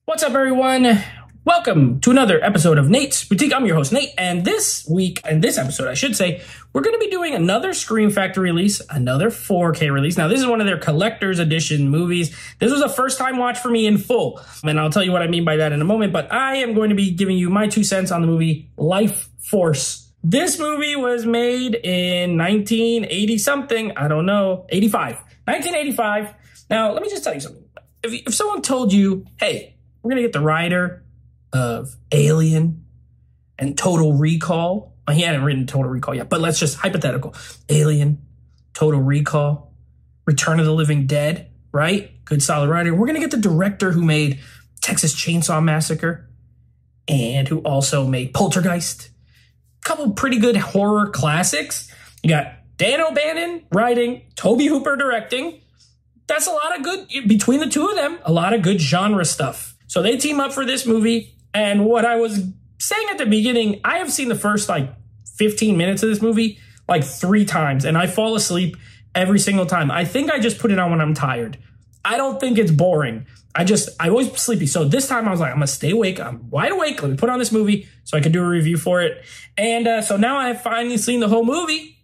What's up, everyone? Welcome to another episode of Nate's Boutique. I'm your host, Nate, and this week, in this episode, I should say, we're going to be doing another Scream Factory release, another 4K release. Now, this is one of their collector's edition movies. This was a first-time watch for me in full, and I'll tell you what I mean by that in a moment, but I am going to be giving you my 2 cents on the movie Lifeforce. This movie was made in 1980-something, I don't know, 1985. Now, let me just tell you something. If someone told you, hey, we're going to get the writer of Alien and Total Recall. Well, he hadn't written Total Recall yet, but let's just hypothetical. Alien, Total Recall, Return of the Living Dead, right? Good solid writer. We're going to get the director who made Texas Chainsaw Massacre and who also made Poltergeist. A couple pretty good horror classics. You got Dan O'Bannon writing, Tobe Hooper directing. That's a lot of good, between the two of them, a lot of good genre stuff. So they team up for this movie, and what I was saying at the beginning, I have seen the first 15 minutes of this movie 3 times, and I fall asleep every single time. I think I just put it on when I'm tired. I don't think it's boring. I always sleepy. So this time I was like, I'm gonna stay awake. I'm wide awake. Let me put on this movie so I could do a review for it. And so now I have finally seen the whole movie.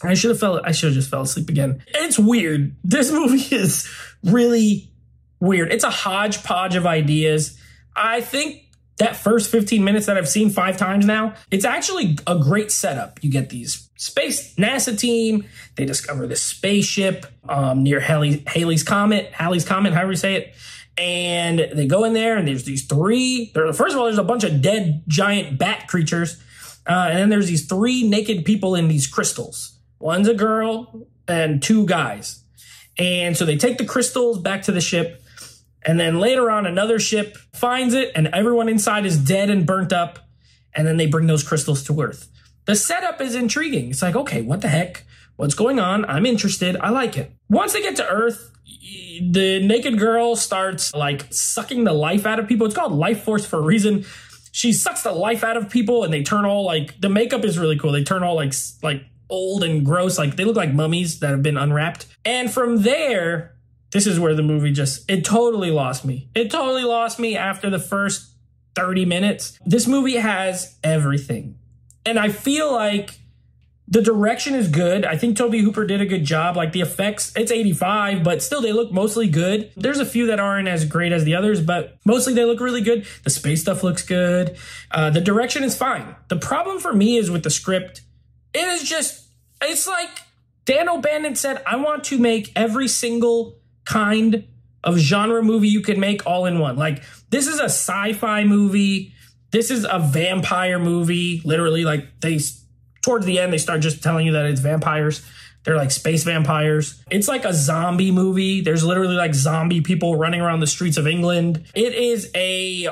I should have just fell asleep again. It's weird. This movie is really weird. It's a hodgepodge of ideas. I think that first 15 minutes that I've seen 5 times now, it's actually a great setup. You get these space NASA team. They discover this spaceship near Halley's Comet, however you say it. And they go in there and there's these 3. First of all, there's a bunch of dead giant bat creatures. And then there's these 3 naked people in these crystals. One's a girl and 2 guys. And so they take the crystals back to the ship. And then later on, another ship finds it, and everyone inside is dead and burnt up. And then they bring those crystals to Earth. The setup is intriguing. It's like, okay, what the heck? What's going on? I'm interested. I like it. Once they get to Earth, the naked girl starts sucking the life out of people. It's called Lifeforce for a reason. She sucks the life out of people, and they turn all the makeup is really cool. They turn all old and gross. They look like mummies that have been unwrapped. And from there, this is where the movie it totally lost me. It totally lost me after the first 30 minutes. This movie has everything. And I feel like the direction is good. I think Tobe Hooper did a good job. The effects, it's 85, but still they look mostly good. There's a few that aren't as great as the others, but mostly they look really good. The space stuff looks good. The direction is fine. The problem for me is with the script. It's like Dan O'Bannon said, I want to make every single kind of genre movie you can make all in one. This is a sci-fi movie. This is a vampire movie. Literally, towards the end, they start just telling you that it's vampires. They're space vampires. It's a zombie movie. There's literally zombie people running around the streets of England. It is a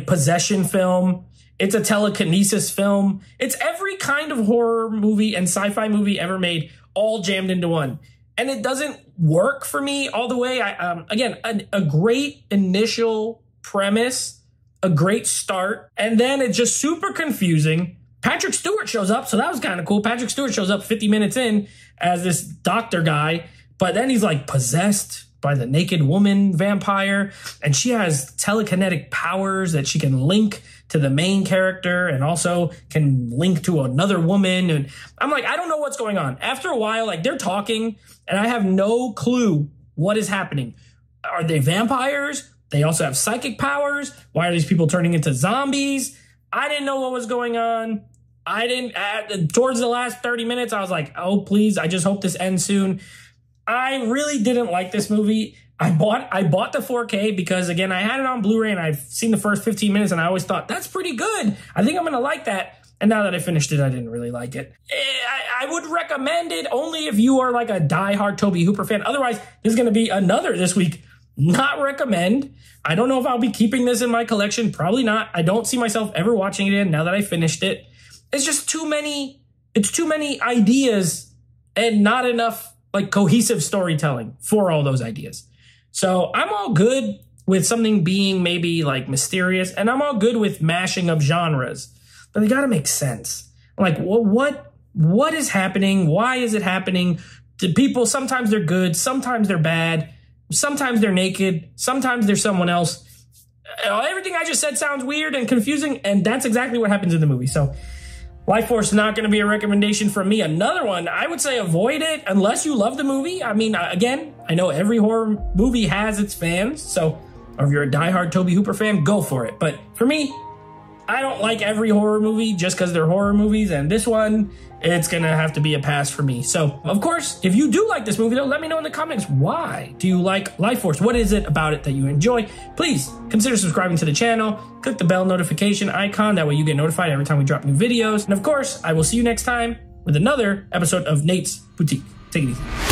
possession film. It's a telekinesis film. It's every kind of horror movie and sci-fi movie ever made, all jammed into one. And it doesn't work for me all the way. A great initial premise, a great start, and then it's just super confusing. Patrick Stewart shows up, so that was kind of cool. Patrick Stewart shows up 50 minutes in as this doctor guy, but then he's possessed by the naked woman vampire, and she has telekinetic powers that she can link to the main character and also can link to another woman. And I'm I don't know what's going on. After a while, they're talking and I have no clue what is happening. Are they vampires? They also have psychic powers. Why are these people turning into zombies? I didn't know what was going on. Towards the last 30 minutes, I was oh, please, I just hope this ends soon. I really didn't like this movie. I bought the 4K because, again, I had it on Blu-ray and I've seen the first 15 minutes and I always thought, that's pretty good. I think I'm going to like that. And now that I finished it, I didn't really like it. I would recommend it only if you are a diehard Tobe Hooper fan. Otherwise, there's going to be another this week. Not recommend. I don't know if I'll be keeping this in my collection. Probably not. I don't see myself ever watching it again now that I finished it. It's just too many. It's too many ideas and not enough cohesive storytelling for all those ideas. So I'm all good with something being maybe mysterious, and I'm all good with mashing of genres, but they got to make sense. What is happening? Why is it happening? To people, sometimes they're good, sometimes they're bad, sometimes they're naked, sometimes they're someone else. everything I just said sounds weird and confusing, and that's exactly what happens in the movie. So Lifeforce is not going to be a recommendation from me. Another one, I would say avoid it unless you love the movie. I mean, again, I know every horror movie has its fans, so if you're a diehard Tobe Hooper fan, go for it. But for me, I don't like every horror movie just because they're horror movies, and this one, it's going to have to be a pass for me. So, of course, if you do like this movie, though, let me know in the comments, why do you like Lifeforce? What is it about it that you enjoy? Please consider subscribing to the channel. Click the bell notification icon. That way you get notified every time we drop new videos. And, of course, I will see you next time with another episode of Nate's Boutique. Take it easy.